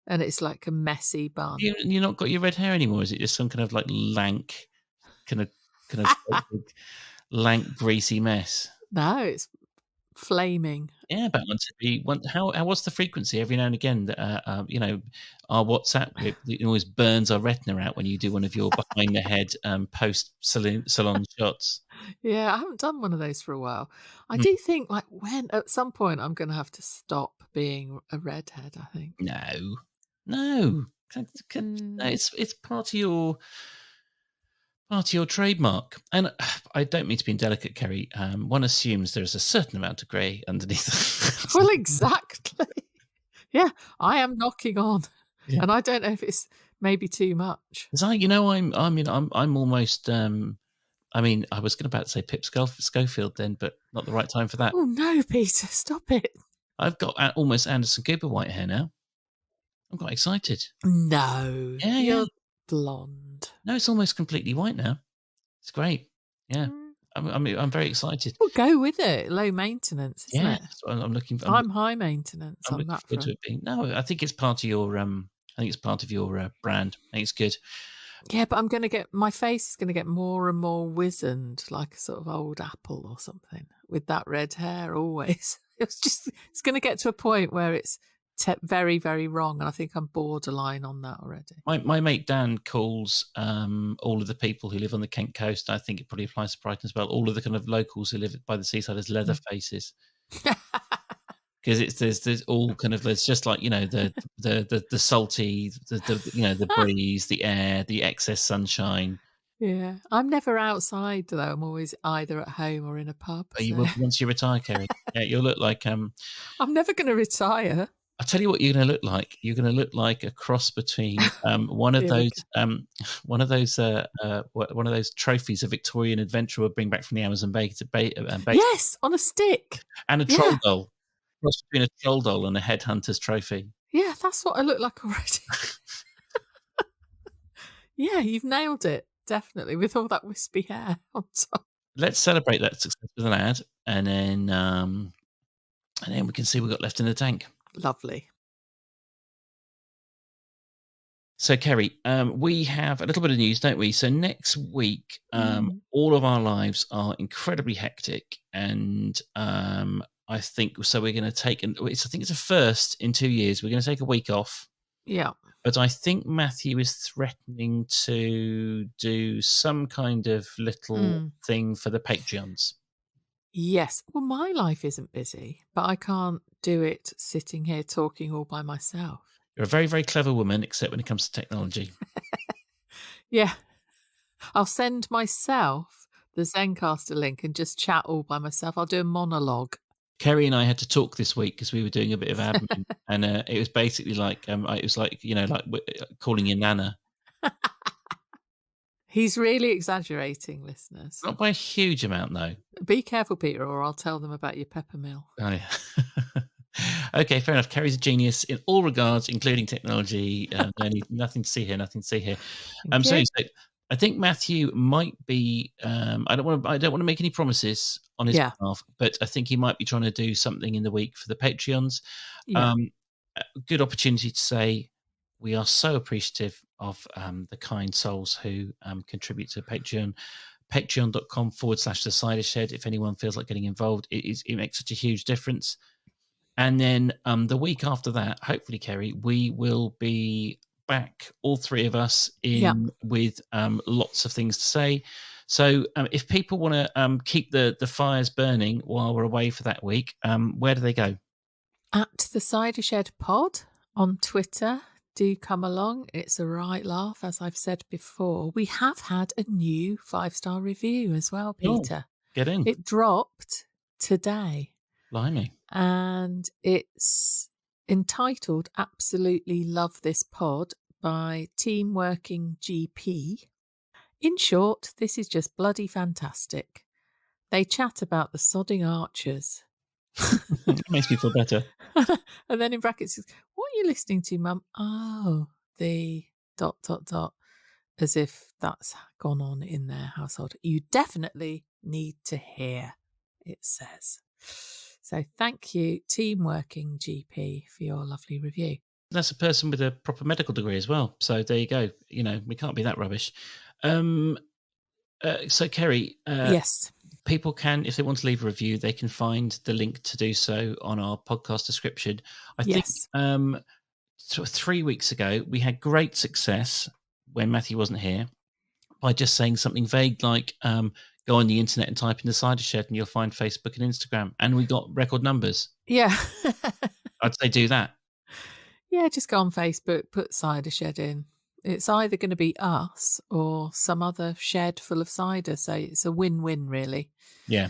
[SPEAKER 3] And it's like a messy bun.
[SPEAKER 2] You not got your red hair anymore? Is it just some kind of like lank, kind of lank, greasy mess?
[SPEAKER 3] No, it's flaming.
[SPEAKER 2] Yeah, but how what's the frequency? Every now and again, our WhatsApp group, it always burns our retina out when you do one of your behind the head post salon shots.
[SPEAKER 3] Yeah, I haven't done one of those for a while. I do think at some point I'm going to have to stop being a redhead. I think.
[SPEAKER 2] No, it's part of your trademark. And I don't mean to be indelicate, Keri. One assumes there's a certain amount of grey underneath.
[SPEAKER 3] Well, exactly. Yeah, I am knocking on, and I don't know if it's maybe too much.
[SPEAKER 2] Because I'm almost. I was going to say Pip Schofield then, but not the right time for that.
[SPEAKER 3] Oh no, Peter, stop it!
[SPEAKER 2] I've got almost Anderson Cooper white hair now. I'm quite excited.
[SPEAKER 3] No, you're blonde.
[SPEAKER 2] No, it's almost completely white now. It's great. Yeah, I'm very excited.
[SPEAKER 3] Well, go with it. Low maintenance, isn't it?
[SPEAKER 2] I'm
[SPEAKER 3] high maintenance on that front.
[SPEAKER 2] No, I think it's part of your. brand. I think it's good.
[SPEAKER 3] Yeah, but my face is going to get more and more wizened, like a sort of old apple or something, with that red hair always. It's going to get to a point where it's very, very wrong, and I think I'm borderline on that already.
[SPEAKER 2] My mate Dan calls all of the people who live on the Kent coast, I think it probably applies to Brighton as well, all of the kind of locals who live by the seaside as leather faces. Because there's all kind of, there's just like, the salty, the breeze, the air, the excess sunshine.
[SPEAKER 3] Yeah, I'm never outside though. I'm always either at home or in a pub.
[SPEAKER 2] So. You will once you retire, Keri. Yeah, you'll look like I'm
[SPEAKER 3] never going to retire.
[SPEAKER 2] I'll tell you what you're going to look like. You're going to look like a cross between one of those trophies a Victorian adventurer would bring back from the Amazon base.
[SPEAKER 3] Yes, on a stick.
[SPEAKER 2] And a troll doll. Cross between a troll doll and a headhunter's trophy.
[SPEAKER 3] Yeah, that's what I look like already. Yeah, you've nailed it. Definitely, with all that wispy hair on top.
[SPEAKER 2] Let's celebrate that success with an ad, and then we can see what we've got left in the tank.
[SPEAKER 3] Lovely.
[SPEAKER 2] So, Keri, we have a little bit of news, don't we? So next week, all of our lives are incredibly hectic, and I think so. We're going to take, I think it's a first in 2 years. We're going to take a week off.
[SPEAKER 3] Yeah.
[SPEAKER 2] But I think Matthew is threatening to do some kind of little thing for the Patreons.
[SPEAKER 3] Yes. Well, my life isn't busy, but I can't do it sitting here talking all by myself.
[SPEAKER 2] You're a very, very clever woman, except when it comes to technology.
[SPEAKER 3] Yeah. I'll send myself the Zencaster link and just chat all by myself. I'll do a monologue.
[SPEAKER 2] Keri and I had to talk this week because we were doing a bit of admin, and it was basically like it was like calling your nana.
[SPEAKER 3] He's really exaggerating, listeners.
[SPEAKER 2] Not by a huge amount, though.
[SPEAKER 3] Be careful, Peter, or I'll tell them about your pepper mill.
[SPEAKER 2] Oh, yeah. Okay, fair enough. Keri's a genius in all regards, including technology. Nothing to see here. Nothing to see here. So I think Matthew might be. I don't want to make any promises on his behalf, but I think he might be trying to do something in the week for the Patreons.
[SPEAKER 3] Yeah.
[SPEAKER 2] A good opportunity to say we are so appreciative of the kind souls who contribute to Patreon. Patreon.com/the cider shed. If anyone feels like getting involved, it makes such a huge difference. And then the week after that, hopefully, Keri, we will be back, all three of us, with lots of things to say. So if people want to keep the fires burning while we're away for that week, where do they go?
[SPEAKER 3] At the Cider Shed Pod on Twitter. Do come along. It's a right laugh, as I've said before. We have had a new 5-star review as well, Peter.
[SPEAKER 2] Get in.
[SPEAKER 3] It dropped today.
[SPEAKER 2] Blimey.
[SPEAKER 3] And it's entitled Absolutely Love This Pod by Team Working GP. In short, this is just bloody fantastic. They chat about the sodding archers.
[SPEAKER 2] It makes me feel better.
[SPEAKER 3] And then in brackets, what are you listening to, Mum? Oh, the ... as if that's gone on in their household. You definitely need to hear, it says. So thank you, Team Working GP, for your lovely review.
[SPEAKER 2] That's a person with a proper medical degree as well. So there you go. We can't be that rubbish. So Keri,
[SPEAKER 3] yes,
[SPEAKER 2] people can, if they want to leave a review, they can find the link to do so on our podcast description. I think 3 weeks ago we had great success when Matthew wasn't here by just saying something vague like go on the internet and type in the Cider Shed and you'll find Facebook and Instagram, and we got record numbers.
[SPEAKER 3] Yeah.
[SPEAKER 2] I'd say do that.
[SPEAKER 3] Yeah, just go on Facebook, put Cider Shed in. It's either going to be us or some other shed full of cider. So it's a win-win, really.
[SPEAKER 2] Yeah.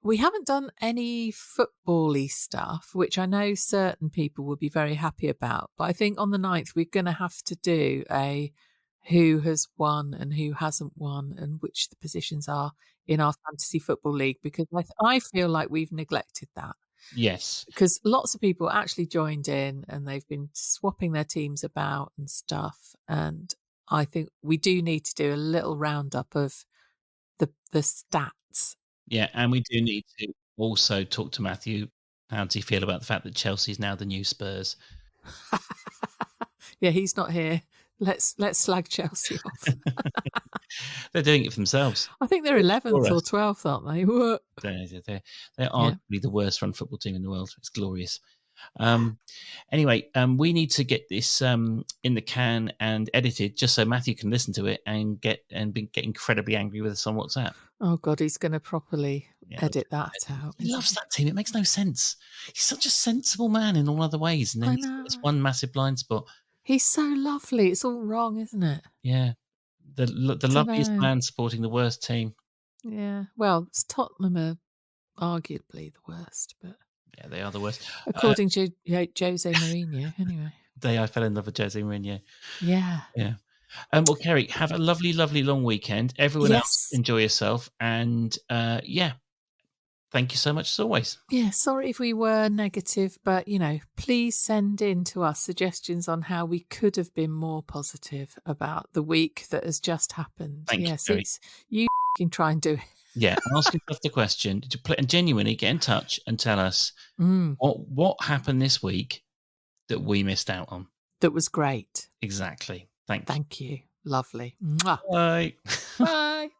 [SPEAKER 3] We haven't done any football-y stuff, which I know certain people would be very happy about. But I think on the 9th, we're going to have to do a who has won and who hasn't won and which the positions are in our fantasy football league, because I feel like we've neglected that.
[SPEAKER 2] Yes.
[SPEAKER 3] Because lots of people actually joined in and they've been swapping their teams about and stuff. And I think we do need to do a little roundup of the stats.
[SPEAKER 2] Yeah, and we do need to also talk to Matthew. How does he feel about the fact that Chelsea's now the new Spurs?
[SPEAKER 3] Yeah, he's not here. Let's slag Chelsea off.
[SPEAKER 2] They're doing it for themselves.
[SPEAKER 3] I think they're 11th or 12th, aren't they?
[SPEAKER 2] They're arguably the worst run football team in the world. It's glorious. Anyway, we need to get this in the can and edited just so Matthew can listen to it and get incredibly angry with us on WhatsApp.
[SPEAKER 3] Oh God, he's going to properly edit that out.
[SPEAKER 2] He loves that team. It makes no sense. He's such a sensible man in all other ways, and then he's got this one massive blind spot.
[SPEAKER 3] He's so lovely. It's all wrong, isn't it?
[SPEAKER 2] Yeah, the loveliest man supporting the worst team.
[SPEAKER 3] Yeah, well, Tottenham are arguably the worst, but
[SPEAKER 2] yeah, they are the worst
[SPEAKER 3] according to Jose Mourinho. Anyway,
[SPEAKER 2] I fell in love with Jose Mourinho.
[SPEAKER 3] Yeah.
[SPEAKER 2] Well, Keri, have a lovely, lovely long weekend. Everyone else, enjoy yourself, and thank you so much as always.
[SPEAKER 3] Yeah, sorry if we were negative, but please send in to us suggestions on how we could have been more positive about the week that has just happened.
[SPEAKER 2] Thank you, Keri.
[SPEAKER 3] You can try and do it.
[SPEAKER 2] Yeah, ask yourself the question and genuinely get in touch and tell us what happened this week that we missed out on.
[SPEAKER 3] That was great.
[SPEAKER 2] Exactly.
[SPEAKER 3] Thank you. Lovely. Mwah.
[SPEAKER 2] Bye.
[SPEAKER 3] Bye.